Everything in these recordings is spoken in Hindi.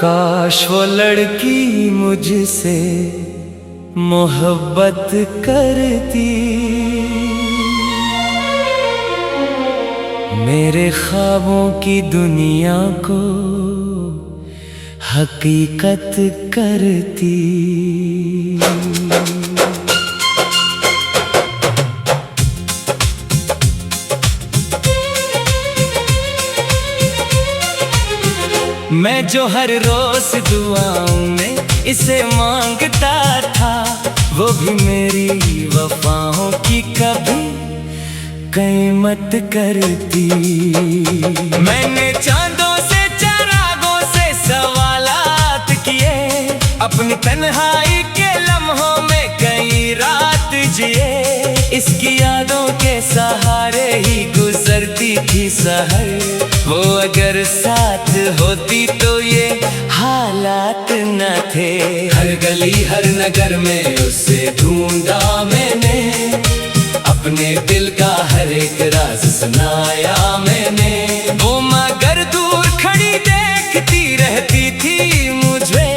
काश वो लड़की मुझसे मोहब्बत करती, मेरे ख्वाबों की दुनिया को हकीकत करती। मैं जो हर रोज दुआओं में इसे मांगता था, वो भी मेरी वफाओं की कभी कीमत करती। मैंने चांदों से चरागों से सवालात किए, अपनी तन्हाई के लम्हों में कई रात जिए। इसकी यादों के सहारे ही गुजरती थी सहर, वो अगर साथ होती तो ये हालात न थे। हर गली हर नगर में उसे ढूंढा मैंने, अपने दिल का हर एक राज सुनाया मैंने। वो मगर दूर खड़ी देखती रहती थी मुझे,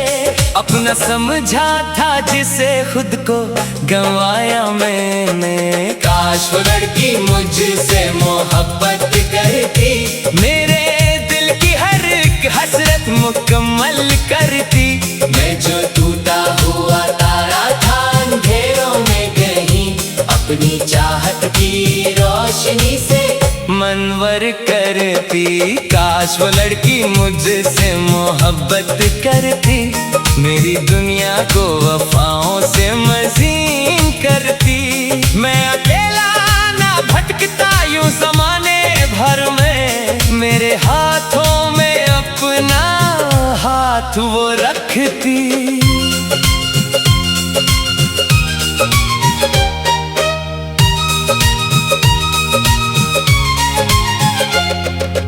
अपना समझा था जिसे खुद को गंवाया मैंने। काश वो लड़की मुझसे मोहब्बत करती, मेरे दिल की हर एक हसरत मुकम्मल करती। मैं जो टूटा हुआ तारा था अंधेरों में कहीं, अपनी चाहत की रोशनी से मनवर करती। काश वो लड़की मुझसे मोहब्बत करती, मेरी दुनिया को वफाओं से मज़ीन करती। मैं अकेला ना भटकता यूं ज़माने भर में, मेरे हाथों में अपना हाथ वो रखती।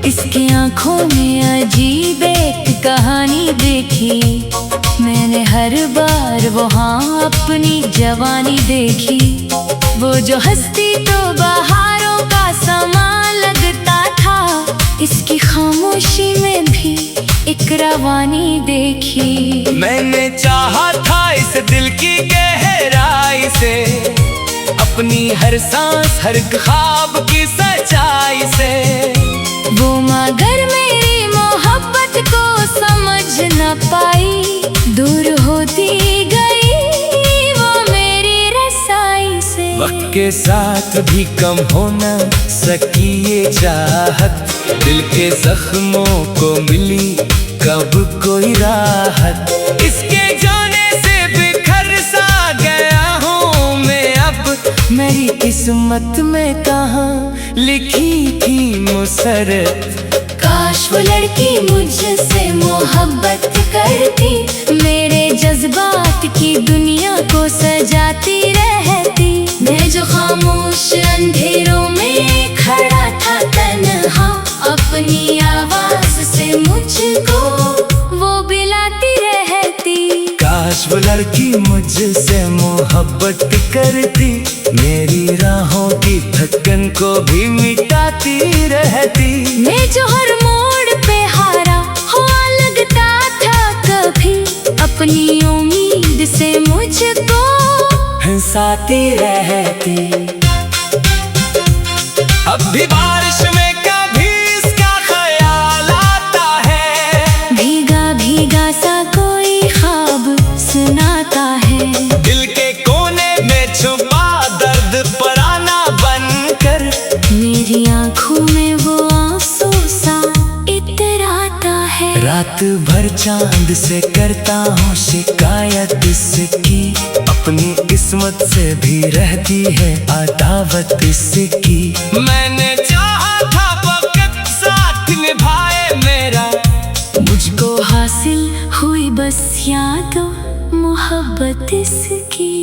इसकी आँखों में अजीब एक कहानी देखी, मैंने हर बार वहाँ अपनी जवानी देखी। वो जो हंसती तो बहारों का समा लगता था, इसकी खामोशी में भी एक रवानी देखी। मैंने चाहा था इस दिल की गहराई से, अपनी हर सांस हर ख्वाब की सच्चाई से। वो मगर मेरी मोहब्बत को समझ न पाई, दूर होती गई वो मेरी रसाई से। वक्त के साथ भी कम होना सकी ये चाहत, दिल के जख्मों को मिली कब कोई राहत। इसके जाने से बिखर सा गया हूँ मैं अब, मेरी किस्मत में कहाँ लिखी थी मुसरत। काश वो लड़की मुझसे मोहब्बत करती, मेरे जज्बात की दुनिया को सजाती रहती। मैं जो खामोश अंधेरों में खड़ा था तन्हा, अपनी आवाज से मुझको वो बुलाती रहती। काश वो लड़की मुझसे मोहब्बत करती, मेरी राहों की थकन को भी मिटाती रहती। मैं जो हर मोड़ पे हारा हुआ लगता था कभी, अपनी उम्मीद से मुझको हंसाती रहती। अब भी बारिश में कभी इसका ख्याल आता है, भीगा भीगा सा कोई ख्वाब सुनाता है। दिल के कोने में छुपा दर्द पराना बनकर, मेरी आँखों में वो आंसू सा इतराता है। रात भर चांद से करता हूँ शिकायत इसकी, अपनी किस्मत से भी रहती है अदावत इसकी। मैंने चाहा था वक्त साथ निभाए मेरा, मुझको हासिल हुई बस यादों मोहब्बत इसकी।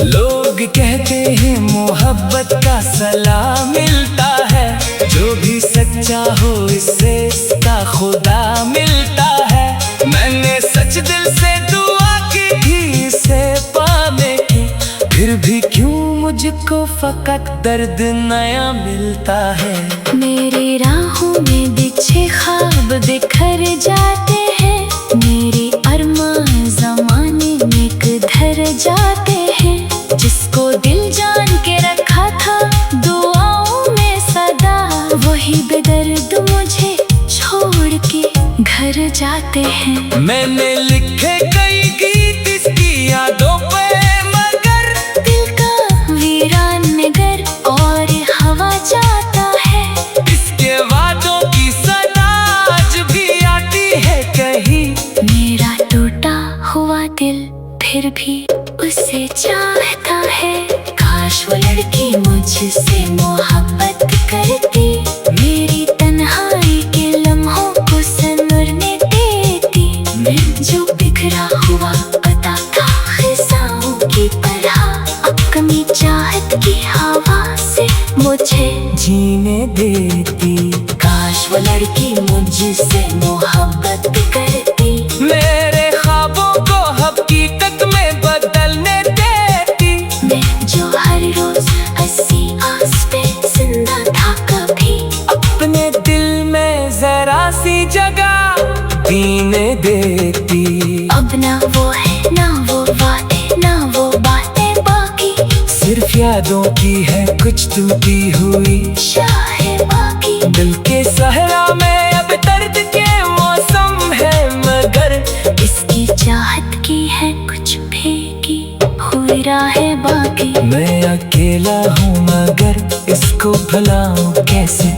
लोग कहते हैं मोहब्बत का सला मिलता है, जो भी सच्चा हो इससे इसका खुदा मिलता है। मैंने सच दिल से दुआ की थी इसे पाने की, फिर भी क्यों मुझे मुझको फकत दर्द नया मिलता है। मेरी राहों में बिछे ख्वाब बिखर जाते हैं, मेरी अरमान ज़माने में किधर जाते हैं। जिसको दिल जान के रखा था दुआओं में सदा, वही बेदर्द मुझे छोड़ के घर जाते हैं। मैंने लिखे कई गीत इसकी यादों पे, मगर दिल का वीरान नगर और हवा जाता है। इसके वादों की सदा आज भी आती है कहीं। मेरा टूटा हुआ दिल फिर भी उसे चाहता है। काश वो लड़की मुझसे मोहब्बत करती, मेरी तन्हाई के लम्हों को संवरने देती। मैं जो बिखरा हुआ पता था खिस्साओं की तरह, अब कमी चाहत की हवा से मुझे जीने देती। काश वो लड़की मुझसे मोहब्बत करती, मेरे ख्वाबों को हकीकत में बदलने देती। मैं जो हर रोज हंसी आस पे जिंदा था कभी, अपने दिल में जरा सी जगह जीने देती। अब ना वो है ना वो वादे ना वो बातें बाकी, सिर्फ यादों की है कुछ टूटी हुई शाहे बाकी। दिल के सहरा में अब दर्द के मौसम है, मगर इसकी चाहत की है कुछ भीगी हुई राहें बाकी। मैं अकेला हूँ मगर इसको भुलाऊं कैसे।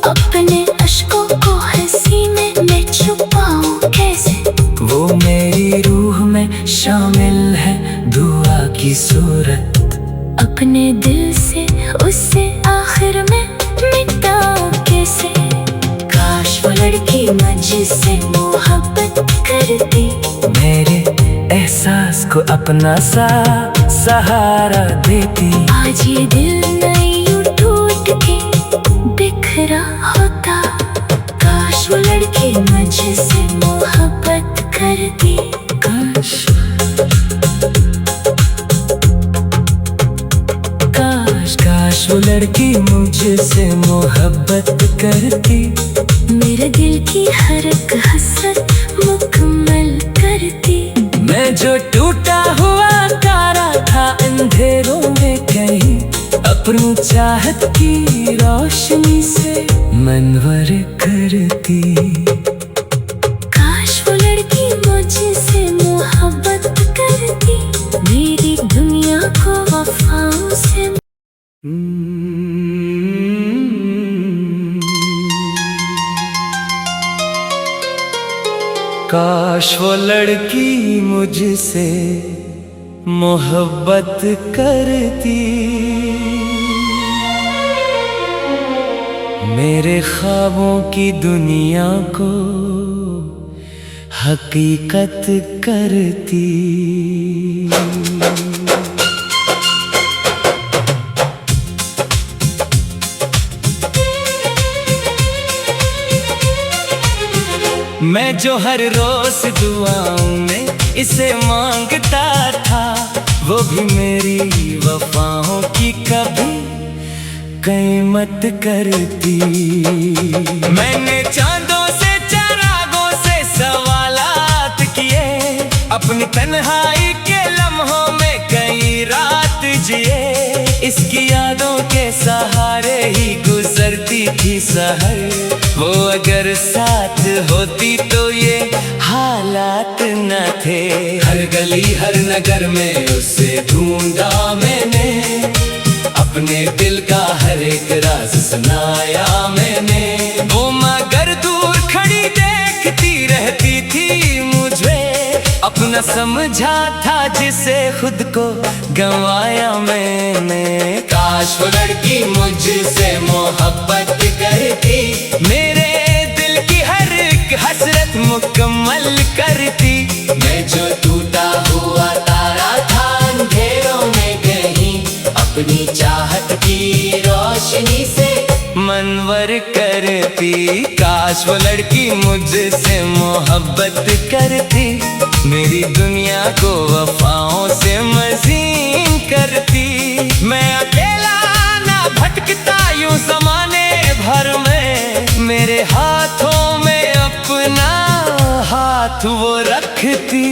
अपने अश्कों को हंसी में मैं छुपाऊं कैसे। वो मेरी रूह में शामिल है दुआ की सूरत, अपने दिल से उससे आखिर में मिटाऊं कैसे। काश वो लड़की मुझसे मोहब्बत करती, मेरे एहसास को अपना सहारा देती। आज ये दिल नहीं यूं टूट के बिखरा होता। काश वो लड़की मुझसे मोहब्बत करती। काश काश काश वो लड़की मुझसे मोहब्बत करती। मेरे दिल की हर एक हसरत मुकम्मल करती। मैं जो टूटा हुआ तारा था अंधेरों में कहीं, अपनी चाहत की रोशनी से मनवर करती। काश वो लड़की मुझसे मोहब्बत करती, मेरी दुनिया को वफाओं से। काश वो लड़की मुझसे मोहब्बत करती, मेरे ख्वाबों की दुनिया को हकीकत करती। मैं जो हर रोज दुआओं में इसे मांगता था, वो भी मेरी वफाओं की कभी कीमत करती। मैंने चांदों से चरागों से सवालात किए, अपनी तन्हाई के लम्हों में कई रात जिए। इसकी यादों के सहारे ही गुजरती थी सहर, वो अगर साथ होती तो ये हालात न थे। हर गली हर नगर में उसे ढूंढा मैंने, अपने दिल का हर एक राज सुनाया मैंने। वो मगर दूर खड़ी देखती रहती थी मुझे, अपना समझा था जिसे खुद को गंवाया मैंने। काश वो लड़की मुझसे मोहब्बत करती, मेरे दिल की हर एक हसरत मुकम्मल करती। मैं जो टूटा हुआ तारा था अंधेरों में कहीं, अपनी चाहत की रोशनी से मनवर करती। काश वो लड़की मुझसे मोहब्बत करती, मेरी दुनिया को वफाओं से मज़ीन करती। मैं अकेला ना भटकता यूं ज़माने भर में, मेरे हाथों में अपना हाथ वो रखती।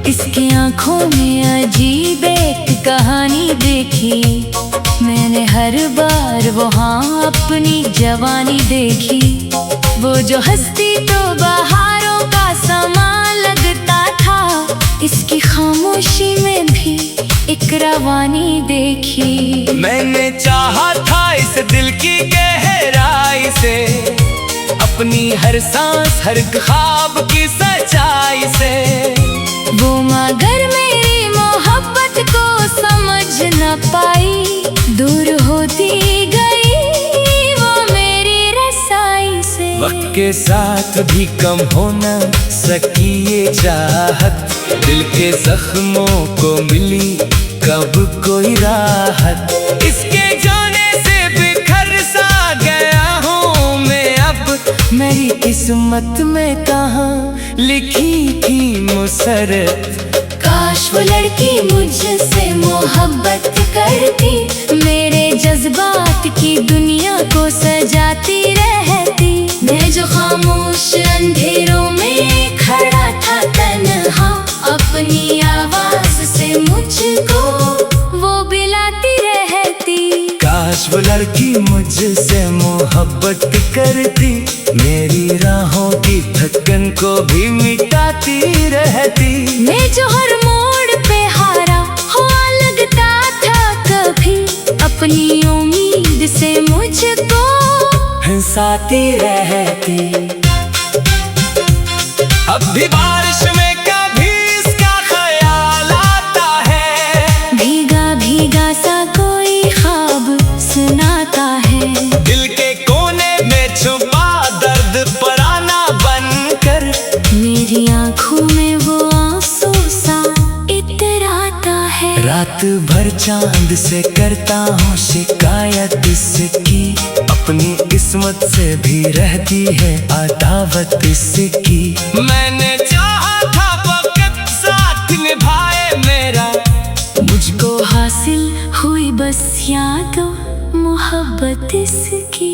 इसकी आंखों में अजीब एक कहानी देखी, मैंने हर बार वहाँ अपनी जवानी देखी। वो जो हंसती तो बहारों का समा लगता था, इसकी खामोशी में भी एक रवानी देखी। मैंने चाहा था इस दिल की गहराई से, अपनी हर सांस हर ख्वाब की सच्चाई से। वो मगर मेरी मोहब्बत को समझ न पाई, दूर होती गई वो मेरी रसाई से। वक्त के साथ भी कम हो न सकी ये चाहत, दिल के जख्मों को मिली कब कोई राहत। इसके जाने से बिखर सा गया हूँ मैं अब, मेरी किस्मत में कहाँ लिखी थी मुसरत। काश वो लड़की मुझसे मोहब्बत करती, मेरे जज्बात की दुनिया को सजाती रहती। मैं जो खामोश अंधेरों में खड़ा था तन्हा, अपनी आवाज से मुझको वो बिलाती रहती। काश वो लड़की मुझसे मोहब्बत करती, मेरी राहों की थकन को भी मिटाती रहती। मैं जो हर मोड़ पे हारा हुआ लगता था कभी, अपनी उम्मीद से मुझको हंसाती रहती। अब भी बारिश में कभी इसका ख्याल आता है, भीगा भीगा सा कोई ख्वाब सुनाता है। दिल के कोने में छुपा दर्द पराना बनकर, मेरी आंखों में वो आंसू सा इतराता है। रात भर चांद से करता हूँ शिकायत इसकी, अपनी किस्मत से भी रहती है अदावत इसकी। मैंने चाहा था वक्त साथ निभाए मेरा, मुझको हासिल हुई बस यादों मोहब्बत इसकी।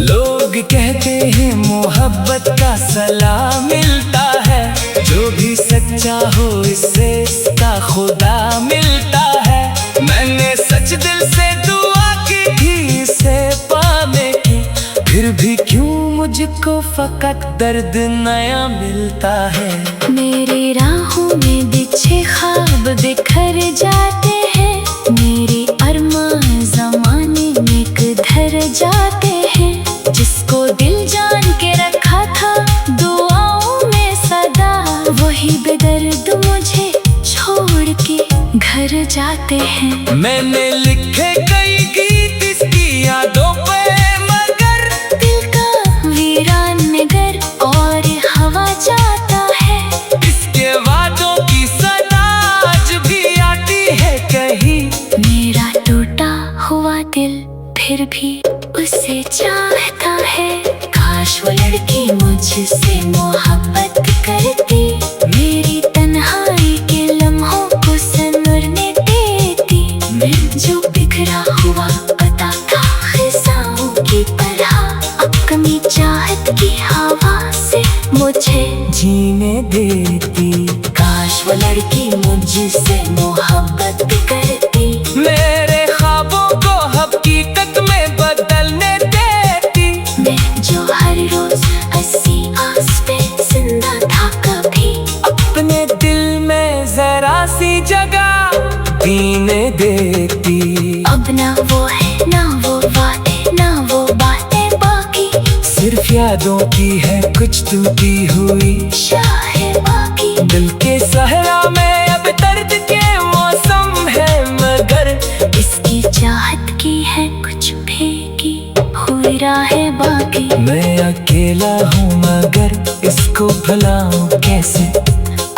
लोग कहते हैं मोहब्बत का सलाम मिलता है, जो भी सच्चा हो इससे इसका खुदा मिलता है। मैंने सच दिल से दुआ की थी इसे पाने की, फिर भी क्यों मुझको फकत दर्द नया मिलता है। मेरी राहों में बिछे ख्वाब बिखर जाते हैं, मेरे अरमान ज़माने में किधर जाते हैं। जिसको दिल जान के रखा था दुआओं में सदा, वही बेदर्द मुझे छोड़ के घर जाते हैं। मैंने लिखे कई गीत इसकी यादों पे, मगर दिल का वीरान नगर और हवा जाता है। इसके वादों की सदा आज भी आती है कहीं। मेरा टूटा हुआ दिल फिर भी उसे चाहता है। काश वो लड़की मुझसे मोहब्बत करती, मेरी तन्हाई के लम्हों को संवरने देती। मैं जो बिखरा हुआ पता था खिस्साओं की तरह, अपनी चाहत की हवा से मुझे जीने देती। काश वो लड़की मुझसे मोहब्बत करती, मेरे ख्वाबों को हकीकत में बदलने देती। मैं जो हर रोज हंसी आस पे जिंदा था कभी, अपने दिल में जरा सी जगह जीने देती। अब ना वो है ना वो वादे ना वो बातें बाकी, सिर्फ यादों की है कुछ टूटी हुई शाहे बाकी। दिल के सहरा में अब दर्द के मौसम है, मगर इसकी चाहत की है कुछ भीगी हुई राहें बाकी। मैं अकेला हूँ मगर इसको भुलाऊं कैसे,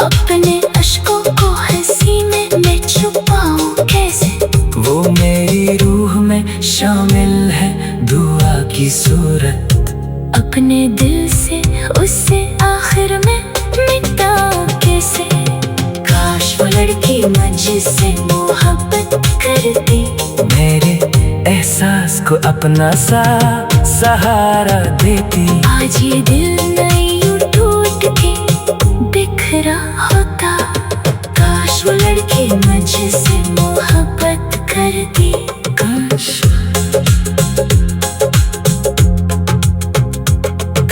अपने अश्कों को हंसी में मैं छुपाऊं कैसे। वो मेरी रूह में शामिल है दुआ की सूरत, अपने दिल से उससे आखिर में मिटाऊं कैसे। काश वो लड़की मुझसे मोहब्बत करती, मेरे एहसास को अपना सहारा देती। आज ये दिल नहीं यूं टूट के बिखरा होता, काश वो लड़की मुझसे मोहब्बत करती। काश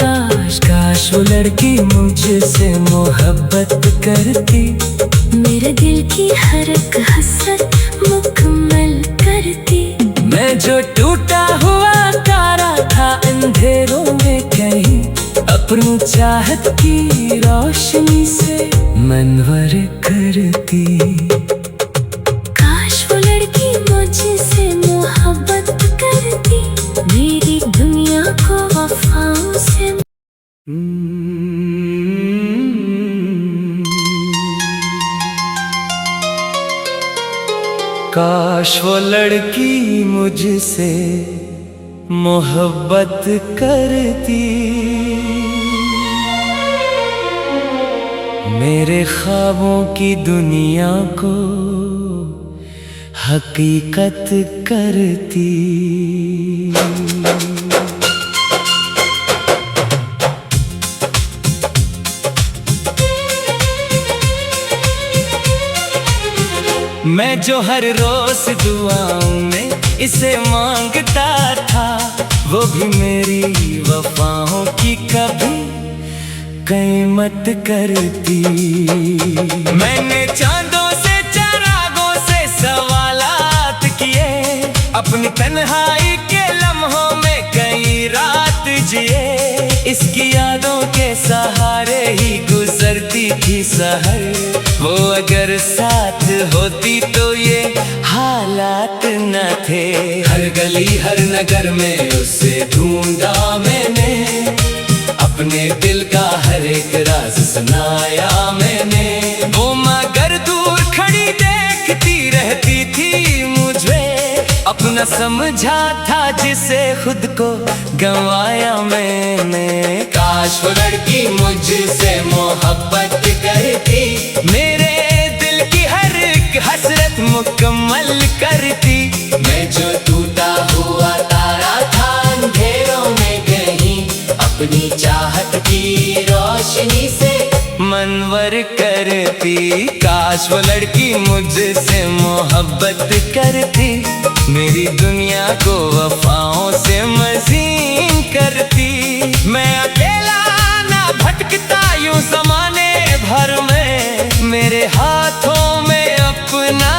काश काश वो लड़की मुझसे मोहब्बत करती, मेरे दिल की हर एक हसरत मुकम्मल करती। मैं जो टूटा हुआ तारा था अंधेरों में कहीं, अपनी चाहत की रोशनी से मनवर करती। काश वो लड़की मुझसे मोहब्बत करती, मेरी दुनिया को वफाओं से। काश वो लड़की मुझसे मोहब्बत करती, मेरे ख्वाबों की दुनिया को हकीकत करती। मैं जो हर रोज दुआओं में इसे मांगता था, वो भी मेरी वफाओं की कभी कीमत करती। मैंने चांदों से चरागों से सवालात किए, अपनी तन्हाई के लम्हों में कई रात जिए। इसकी यादों के सहारे ही गुजरती थी सहर, वो अगर साथ होती तो ये हालात न थे। हर गली हर नगर में उसे ढूंढा मैंने, अपने दिल का हर एक राज सुनाया मैंने। वो मगर दूर खड़ी देखती रहती थी मुझे, अपना समझा था जिसे खुद को गंवाया मैंने। काश वो लड़की मुझसे मोहब्बत करती, मेरे दिल की हर एक हसरत मुकम्मल करती। मैं जो टूटा हुआ तारा था अंधेरों में कहीं, अपनी चाहत की रोशनी से मनवर करती। काश वो लड़की मुझसे मोहब्बत करती, मेरी दुनिया को वफाओं से मज़ीन करती। मैं अकेला ना भटकता यूं ज़माने भर में, मेरे हाथों में अपना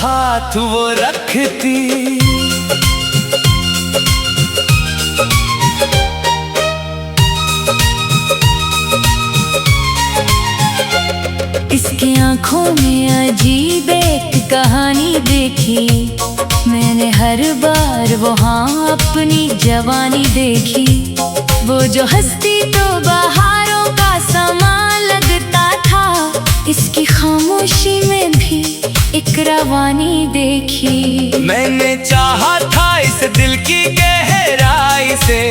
हाथ वो रखती। इसकी आंखों में अजीब एक कहानी देखी, मैंने हर बार वहाँ अपनी जवानी देखी। वो जो हंसती तो बहारों का समा लगता था, इसकी खामोशी में भी एक रवानी देखी। मैंने चाहा था इस दिल की गहराई से,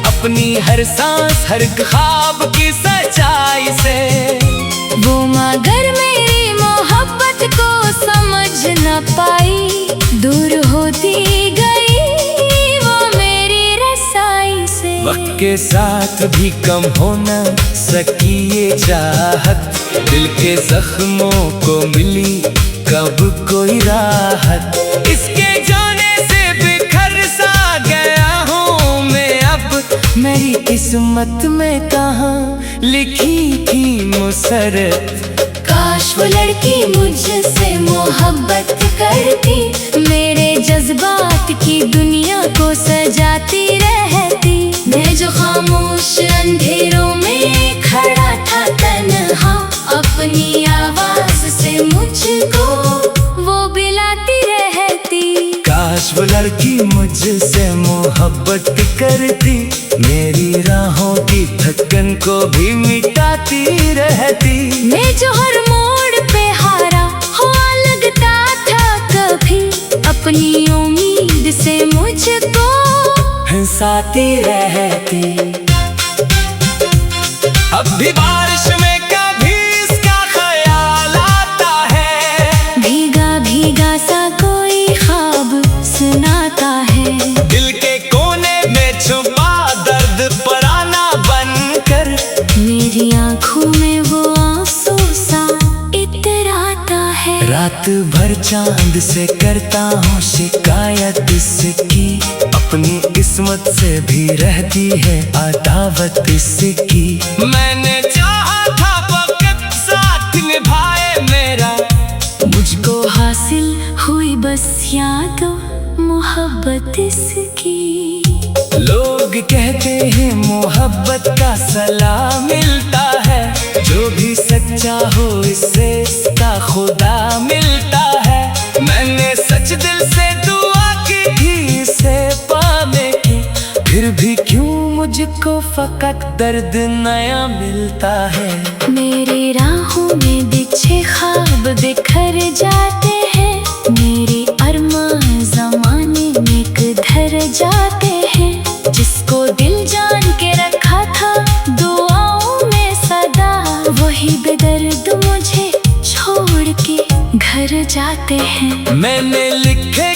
अपनी हर सांस हर ख्वाब की सच्चाई से। वो मगर मेरी मोहब्बत को समझ न पाई, दूर होती गई वो मेरी रसाई से। वक्त के साथ भी कम हो न सकी ये चाहत, दिल के जख्मों को मिली कब कोई राहत। इसके जाने से बिखर सा गया हूँ मैं अब, मेरी किस्मत में कहाँ लिखी थी मुसरत। काश वो लड़की मुझसे मोहब्बत करती, मेरे जज्बात की दुनिया को सजाती रहती। मैं जो खामोश अंधेरों में खड़ा था तन्हा, अपनी आवाज से मुझको वो बिलाती रहती। काश वो लड़की मुझसे मोहब्बत करती, मेरी राहों की थकन को भी मिटाती रहती। मैं जो हर मोड़ पे हारा हुआ लगता था कभी, अपनी उम्मीद से मुझको हंसाती रहती। अब भी बारिश में कभी इसका ख्याल आता है, भीगा भीगा सा कोई ख्वाब सुनाता है। दिल के कोने में छुपा दर्द पराना बनकर, मेरी आँखों में वो आंसू सा इतराता है। रात भर चांद से करता हूँ शिकायत इसकी, अपनी किस्मत से भी रहती है अदावत इसकी। मैंने चाहा था वक्त साथ निभाए मेरा, मुझको हासिल हुई बस यादों मोहब्बत इसकी। लोग कहते हैं मोहब्बत का सलाम मिलता है, जो भी सच्चा हो इससे इसका खुदा मिलता है। मैंने सच दिल से दुआ की थी इसे पाने की, फिर भी क्यों मुझको फकत दर्द नया मिलता है। मेरी राहों में बिछे ख्वाब बिखर जाते हैं, मेरे अरमान ज़माने में किधर जाते हैं। जिसको दिल जान के रखा था दुआओं में सदा, वही बेदर्द मुझे छोड़ के घर जाते हैं। मैंने लिखे